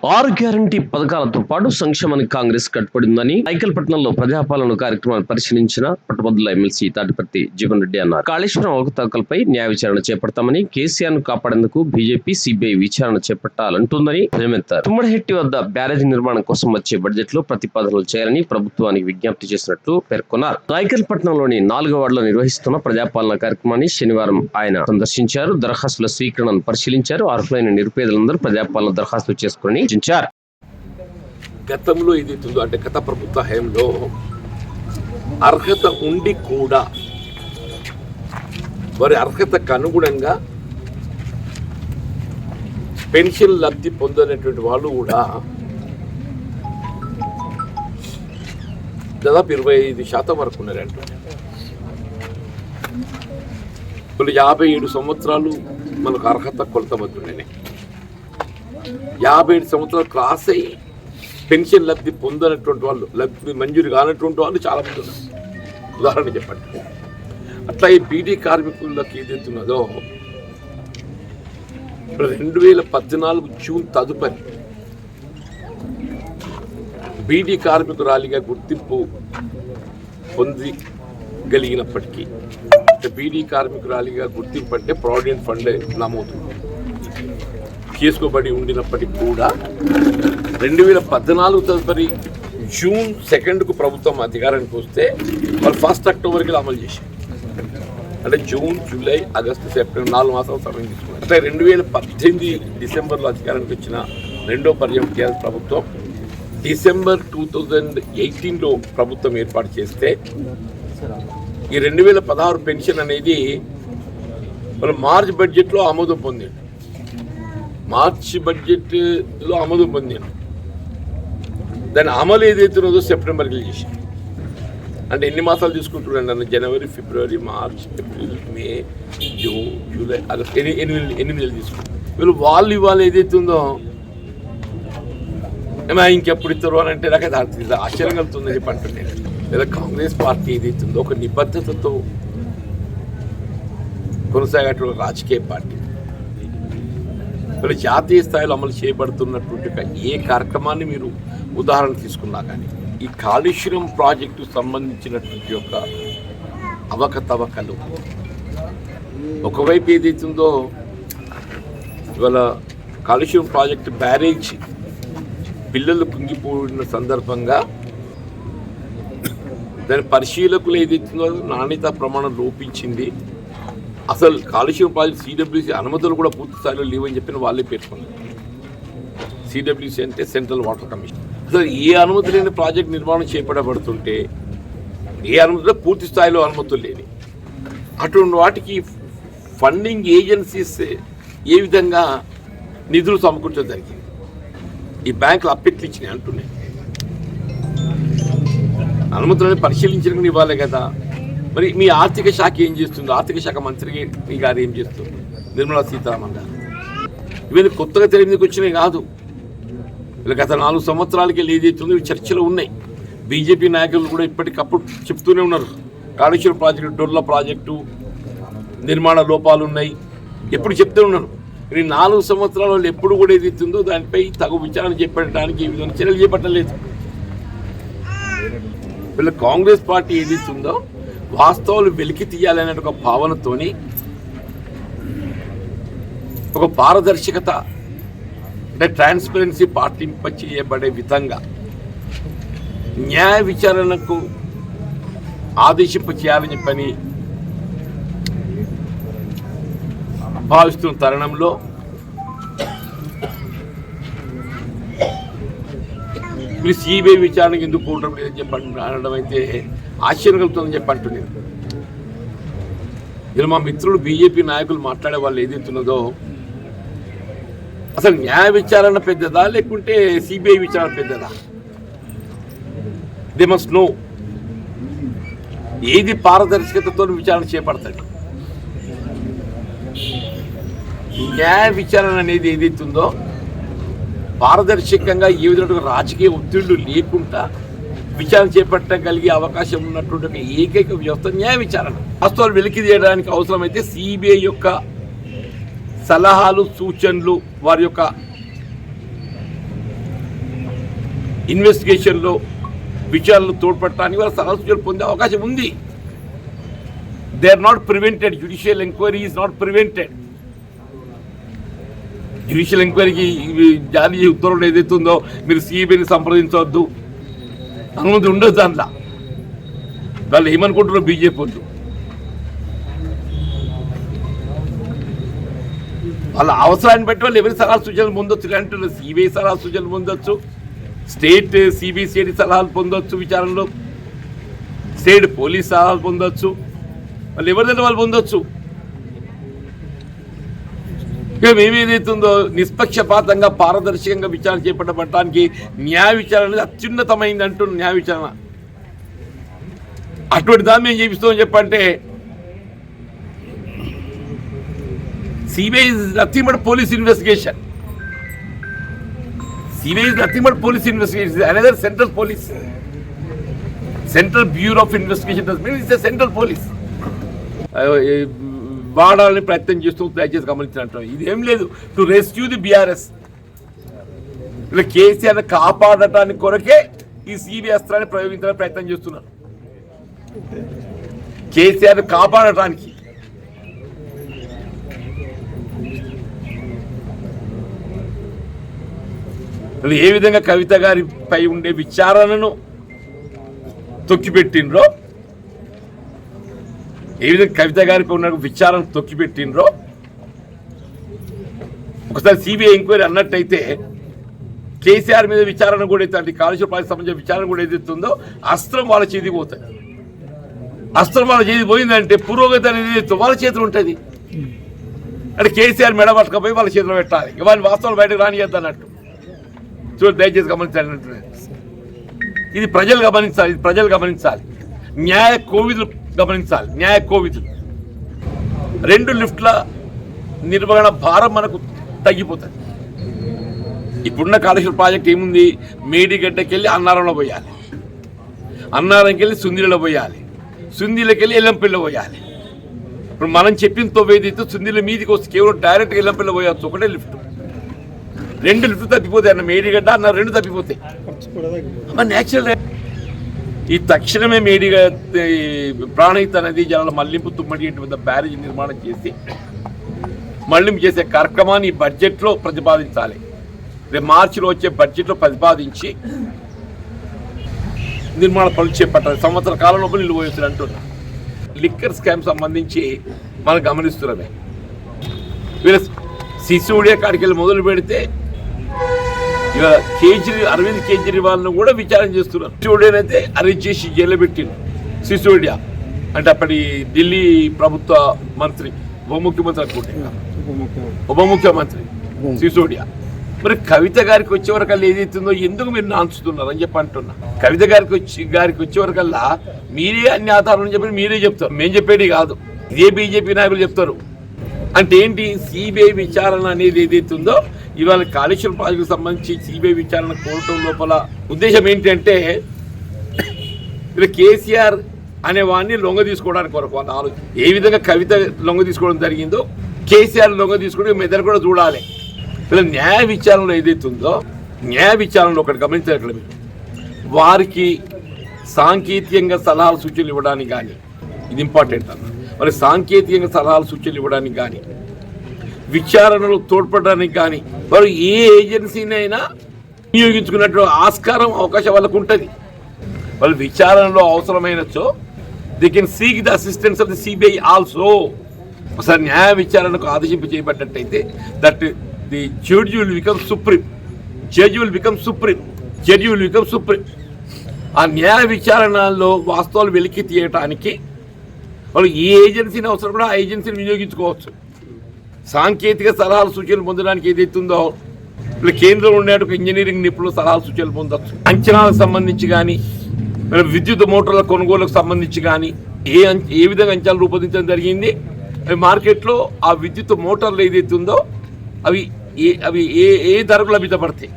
6 guarantee పథకాలతో పాటు సంక్షేమానికి కాంగ్రెస్ కట్టుబడిందని ఐకల్పట్నంలో ప్రజాపాలన కార్యక్రమాన్ని పరిశీలించిన పట్టభద్రుల ఎమ్మెల్సీ తాటిపర్తి జీవన్ రెడ్డి అన్నారు. కాళేశ్వరం అవకతవకలపై న్యాయ విచారణ చేపడతామని, కేసీఆర్ ను కాపాడేందుకు బీజేపీ సిబిఐ విచారణ చేపట్టాలంటుందని ధ్వజమెత్తారు. తుమ్మడహెట్టి వద్ద బ్యారేజీ నిర్మాణం కోసం వచ్చే బడ్జెట్ లో ప్రతిపాదనలు చేయాలని ప్రభుత్వానికి విజ్ఞప్తి చేసినట్లు పేర్కొన్నారు. ఐకల్పట్నంలోని 4వ వార్డులో నిర్వహిస్తున్న ప్రజాపాలన కార్యక్రమాన్ని శనివారం ఆయన సందర్శించారు. దరఖాస్తుల స్వీకరణను పరిశీలించారు. అర్హులైన నిరుపేదలందరూ ప్రజాపాలన దరఖాస్తు చేసుకుని గతంలో ఇది అంటే గత ప్రభుత్వ హయాంలో అర్హత ఉండి కూడా వారి అర్హతకు అనుగుణంగా పెన్షన్ లబ్ధి పొందనేటువంటి వాళ్ళు కూడా దాదాపు 25% వరకు ఉన్నారంట. ఇప్పుడు 57 సంవత్సరాలు మనకు అర్హత కొలతబద్దున్నాయి. 57 సంవత్సరాలు క్రాస్ అయ్యి పెన్షన్ లబ్ధి పొందనటువంటి వాళ్ళు, లబ్ధి మంజూరు కానటువంటి వాళ్ళు చాలా మంది ఉన్నారు. ఉదాహరణ చెప్పండి. అట్లా ఈ బీడీ కార్మికులకు ఏదైతున్నదో 2014 జూన్ తదుపరి బీడీ కార్మికురాలిగా గుర్తింపు పొందగలిగినప్పటికీ, బీడీ కార్మికురాలిగా గుర్తింపు అంటే ప్రావిడెంట్ ఫండ్ నమోదు చేసుకోబడి ఉండినప్పటికీ కూడా 2014 తదుపరి జూన్ 2కు ప్రభుత్వం అధికారానికి వస్తే వాళ్ళు 1 అక్టోబర్కి అమలు చేశారు. అంటే జూన్, జూలై, ఆగస్టు, సెప్టెంబర్ 4 మాసాలు సమయం తీసుకున్నారు. అంటే 2018 డిసెంబర్లో అధికారానికి వచ్చిన రెండో పర్యాయం టీఆర్ఎస్ ప్రభుత్వం డిసెంబర్ 2018లో ప్రభుత్వం ఏర్పాటు చేస్తే ఈ 2016 పెన్షన్ అనేది మనం మార్చ్ బడ్జెట్లో ఆమోదం పొందింది. మార్చి బడ్జెట్లో ఆమోదం పొందాను. దాని అమలు ఏదైతున్నదో సెప్టెంబర్కి చేసి, అంటే ఎన్ని మాసాలు తీసుకుంటున్నాను నన్ను? జనవరి, ఫిబ్రవరి, మార్చ్, ఏప్రిల్, మే, జూన్, జూలై, ఆగస్ట్ 8 నెలలు తీసుకుంటారు. వీళ్ళు వాళ్ళు ఇవాళ ఏదైతుందో ఏమైనా ఇంకెప్పుడు ఇస్తారు అని అంటే నాకు అది ఆశ్చర్యం కలుగుతుందని చెప్పి అంటున్నాను. లేదా కాంగ్రెస్ పార్టీ ఏదైతుందో ఒక నిబద్ధతతో కొనసాగేటువంటి రాజకీయ పార్టీ జాతీయ స్థాయిలో అమలు చేయబడుతున్నటువంటి ఏ కార్యక్రమాన్ని మీరు ఉదాహరణ తీసుకున్నా కానీ ఈ కాళేశ్వరం ప్రాజెక్టు సంబంధించినటువంటి యొక్క అవకతవకలు ఒకవైపు ఏదైతుందో ఇవాళ కాళేశ్వరం ప్రాజెక్టు బ్యారేజ్ పిల్లలు కుంగిపోయిన సందర్భంగా దాని పరిశీలకులు ఏదైతుందో నాణ్యత ప్రమాణం లోపించింది. అసలు కాళేశ్వరం ప్రాజెక్ట్ సిడబ్ల్యూసీ అనుమతులు కూడా పూర్తి స్థాయిలో లేవని చెప్పిన వాళ్ళే పేర్కొన్నారు. సిడబ్ల్యూసీ అంటే సెంట్రల్ వాటర్ కమిషన్. అసలు ఏ అనుమతి లేని ప్రాజెక్ట్ నిర్మాణం చేపట్టబడుతుంటే ఏ అనుమతులు పూర్తి స్థాయిలో అనుమతులు లేని అటువంటి వాటికి ఫండింగ్ ఏజెన్సీస్ ఏ విధంగా నిధులు సమకూర్చడం జరిగింది? ఈ బ్యాంకులు అప్పెట్లు ఇచ్చినాయి అంటున్నాయి. అనుమతులను పరిశీలించడానికి ఇవ్వాలి కదా. మరి మీ ఆర్థిక శాఖ ఏం చేస్తుంది? ఆర్థిక శాఖ మంత్రి గారు ఏం చేస్తుంది? నిర్మలా సీతారామన్ గారు. ఇవన్నీ కొత్తగా తెర మీదకి వచ్చినాయి కాదు. ఇలా గత 4 సంవత్సరాలకి ఏదైతుందో ఇవి చర్చలో ఉన్నాయి. బీజేపీ నాయకులు కూడా ఇప్పటికప్పుడు చెప్తూనే ఉన్నారు, కాళేశ్వరం ప్రాజెక్టు, డొల్ల ప్రాజెక్టు నిర్మాణ లోపాలు ఉన్నాయి, ఎప్పుడు చెప్తూ ఉన్నారు. ఈ 4 సంవత్సరాల వాళ్ళు ఎప్పుడు కూడా ఏదైతుందో దానిపై తగు విచారణ చేపట్టడానికి ఈ విధంగా చర్యలు చేపట్టలేదు. వీళ్ళ కాంగ్రెస్ పార్టీ ఏదైతుందో వాస్తవాలు వెలికి తీయాలనే ఒక భావనతోని ఒక పారదర్శకత అంటే ట్రాన్స్పరెన్సీ పాటింప చేయబడే విధంగా న్యాయ విచారణకు ఆదేశింప చేయాలని చెప్పని భావిస్తున్న తరుణంలో మీరు సిబిఐ విచారణకు ఎందుకు కూడటం లేదని చెప్పి అనడం అయితే ఆశ్చర్యం కలుగుతుందని చెప్పి అంటున్నారు. ఇలా మా మిత్రులు బీజేపీ నాయకులు మాట్లాడే వాళ్ళు ఏదైతున్నదో అసలు న్యాయ విచారణ పెద్దదా లేకుంటే సిబిఐ విచారణ పెద్దదా? దే మస్ట్ నో ఏది పారదర్శకతతో విచారణ చేపడతాడు. న్యాయ విచారణ అనేది ఏదైతుందో పారదర్శకంగా ఏ విధంగా రాజకీయ ఒత్తిళ్లు లేకుండా విచారణ చేపట్టగలిగే అవకాశం ఉన్నటువంటి ఒక ఏకైక వ్యవస్థ న్యాయ విచారణ. వాస్తవాలు వెలికి తీయడానికి అవసరమైతే సిబిఐ యొక్క సలహాలు, సూచనలు, వారి యొక్క ఇన్వెస్టిగేషన్లో విచారణలు తోడ్పడటానికి వాళ్ళ సలహా సూచనలు పొందే అవకాశం ఉంది. They are not prevented. Judicial enquiry is not prevented. Judicial ఎంక్వైరీకి జారీ ఉత్తర్వులు ఏదైతే ఉందో మీరు సిబిఐని సంప్రదించవద్దు అనుమతి ఉండదు. దాంట్లో వాళ్ళు ఏమనుకుంటున్నారు బీజేపీ వాళ్ళు? వాళ్ళ అవసరాన్ని బట్టి వాళ్ళు ఎవరి సలహా సూచనలు పొందొచ్చు అంటున్నారు. సిబిఐ సలహా సూచనలు పొందొచ్చు, స్టేట్ సిబిసిఐడి సలహాలు పొందొచ్చు, విచారణలో స్టేట్ పోలీస్ సలహాలు పొందొచ్చు, వాళ్ళు ఎవరిదైనా వాళ్ళు పొందొచ్చు. ఇక మేమేదైతుందో నిష్పక్షపాతంగా పారదర్శకంగా విచారణ చేపట్టడానికి న్యాయ విచారణ అనేది అత్యున్నతమైంది అంటున్న న్యాయ విచారణ. అటువంటి దాన్ని మేము చేపిస్తామని చెప్పంటే CBI is nothing but police investigation. CBI is nothing but police investigation. Another central police, central bureau of investigation does mean it's a central police. వాడాలని ప్రయత్నం చేస్తూ దయచేసి గమనించినట్టు ఇదేం లేదు. టు రెస్క్యూ ది బీఆర్ఎస్, ఇలా కేసీఆర్ కాపాడటానికి కొరకే ఈ సిబిఐ అస్త్రాన్ని ప్రయోగించాలని ప్రయత్నం చేస్తున్నారు. కేసీఆర్ కాపాడటానికి. ఏ విధంగా కవిత గారిపై ఉండే విచారణను తొక్కిపెట్టినరో, ఏ విధంగా కవిత గారిపై ఉన్న విచారణ తొక్కిపెట్టినరో, ఒకసారి సిబిఐ ఎంక్వైరీ అన్నట్టయితే కేసీఆర్ మీద విచారణ కూడా అయితే అంటే కాళేశ్వరం ప్రాజెక్ట్ సంబంధించిన విచారణ కూడా ఏదైతే ఉందో అస్త్రం వాళ్ళ చేతికి పోతుంది. అస్త్రం వాళ్ళ చేతికి పోయిందంటే పురోగతి అనేది వాళ్ళ చేతులు ఉంటుంది. అంటే కేసీఆర్ మెడ పట్టుకపోయి వాళ్ళ చేతిలో పెట్టాలి. వాళ్ళ వాస్తవాలు బయటకు రానియద్దు అన్నట్టు. చూడండి, దయచేసి గమనించాలి. ఇది ప్రజలు గమనించాలి, ఇది ప్రజలు గమనించాలి. న్యాయ కోవిదులు గమనించాలి. న్యాయ కోవిదులు 2 లిఫ్ట్ల నిర్వహణ భారం మనకు తగ్గిపోతుంది. ఇప్పుడున్న కాళేశ్వరం ప్రాజెక్ట్ ఏముంది? మేడిగడ్డకి వెళ్ళి అన్నారంలో పోయాలి, అన్నారంకి వెళ్ళి సుందిలో పోయాలి, సుందిలోకి వెళ్ళి ఎల్లంపల్లిలో పోయాలి. ఇప్పుడు మనం చెప్పిన తొవ్వేదైతే సుందిల మీదికి వస్తే కేవలం డైరెక్ట్గా ఎల్లంపల్లిలో పోయవచ్చు. ఒకటే లిఫ్ట్, 2 లిఫ్ట్ తప్పిపోతాయి. అన్న మేడిగడ్డ అన్న 2 తప్పిపోతాయి. న్యాచురల్ ఈ తక్షణమే మేడిగా ప్రాణహిత నదీ జలాల మళ్లింపు తుమ్మడి వద్ద బ్యారేజ్ నిర్మాణం చేసి మళ్లింపు చేసే కార్యక్రమాన్ని ఈ బడ్జెట్లో ప్రతిపాదించాలి. రేపు మార్చిలో వచ్చే బడ్జెట్లో ప్రతిపాదించి నిర్మాణ పనులు చేపట్టాలి. సంవత్సర కాలంలోపు నిల్వ వేస్తారు అంటున్నా. లిక్కర్ స్కామ్ సంబంధించి మనం గమనిస్తున్నామే. వీళ్ళ సిసోడియా కాడికి వెళ్ళి మొదలు పెడితే ఇక అరవింద్ కేజ్రీవాల్ను కూడా విచారణ చేస్తున్నారు. సిసోడియాని అయితే అరెస్ట్ చేసి జైల్లో పెట్టిండు. సిసోడియా అంటే అప్పటి ఢిల్లీ ప్రభుత్వ మంత్రి, ఉప ముఖ్యమంత్రి అనుకుంటే, ఉప ముఖ్యమంత్రి సిసోడియా. మరి కవిత గారికి వచ్చే వరకల్లా ఏదైతుందో ఎందుకు మీరు నాంచుతున్నారు అని చెప్పి అంటున్నా. కవిత గారికి వచ్చే వరకల్లా మీరే అన్ని ఆధారాలు చెప్పి మీరే చెప్తారు, మేము చెప్పేది కాదు. ఇదే బీజేపీ నాయకులు చెప్తారు. అంటే ఏంటి? సిబిఐ విచారణ అనేది ఏదైతుందో ఇవాళ కాళేశ్వరం ప్రాజెక్టుకు సంబంధించి సిబిఐ విచారణ కోరటం లోపల ఉద్దేశం ఏంటి అంటే ఇలా కేసీఆర్ అనే వాడిని లొంగ తీసుకోవడానికి కొరకు వాళ్ళ ఆలోచన. ఏ విధంగా కవిత లొంగ తీసుకోవడం జరిగిందో కేసీఆర్ లొంగ తీసుకోవడం మెదడు కూడా చూడాలి. ఇలా న్యాయ విచారణలో ఏదైతే ఉందో, న్యాయ విచారణలో ఒకటి గమనించారు ఇక్కడ మీరు, వారికి సాంకేతికంగా సలహాలు సూచనలు ఇవ్వడానికి కానీ, ఇది ఇంపార్టెంట్ అన్న, మరి సాంకేతికంగా సలహాలు సూచనలు ఇవ్వడానికి కానీ, విచారణలో తోడ్పడడానికి కానీ వారు ఏ ఏజెన్సీనైనా వినియోగించుకున్నట్టు ఆస్కారం అవకాశం వాళ్ళకు ఉంటుంది. వాళ్ళు విచారణలో అవసరమైనచో they can seek the assistance of the CBI also. ఒకసారి న్యాయ విచారణకు ఆదేశింపు చేయబడ్డట్టయితే that the judge will become supreme, judge will become supreme, judge will become supreme. ఆ న్యాయ విచారణలో వాస్తవాలు వెలికి తీయటానికి వాళ్ళు ఏ ఏజెన్సీని అవసరం కూడా ఆ ఏజెన్సీని వినియోగించుకోవచ్చు. సాంకేతిక సలహాలు సూచనలు పొందడానికి ఏదైతుందో ఇలా కేంద్రంలో ఉండేటువంటి ఇంజనీరింగ్ నిపుణులు సలహాలు సూచనలు పొందవచ్చు. అంచనాలకు సంబంధించి కానీ, విద్యుత్ మోటార్ల కొనుగోలుకు సంబంధించి కానీ ఏ విధంగా అంచనాలు రూపొందించడం జరిగింది, మార్కెట్లో ఆ విద్యుత్ మోటార్లు ఏదైతే ఉందో అవి ఏ ధరకు లభ్యతపడతాయి.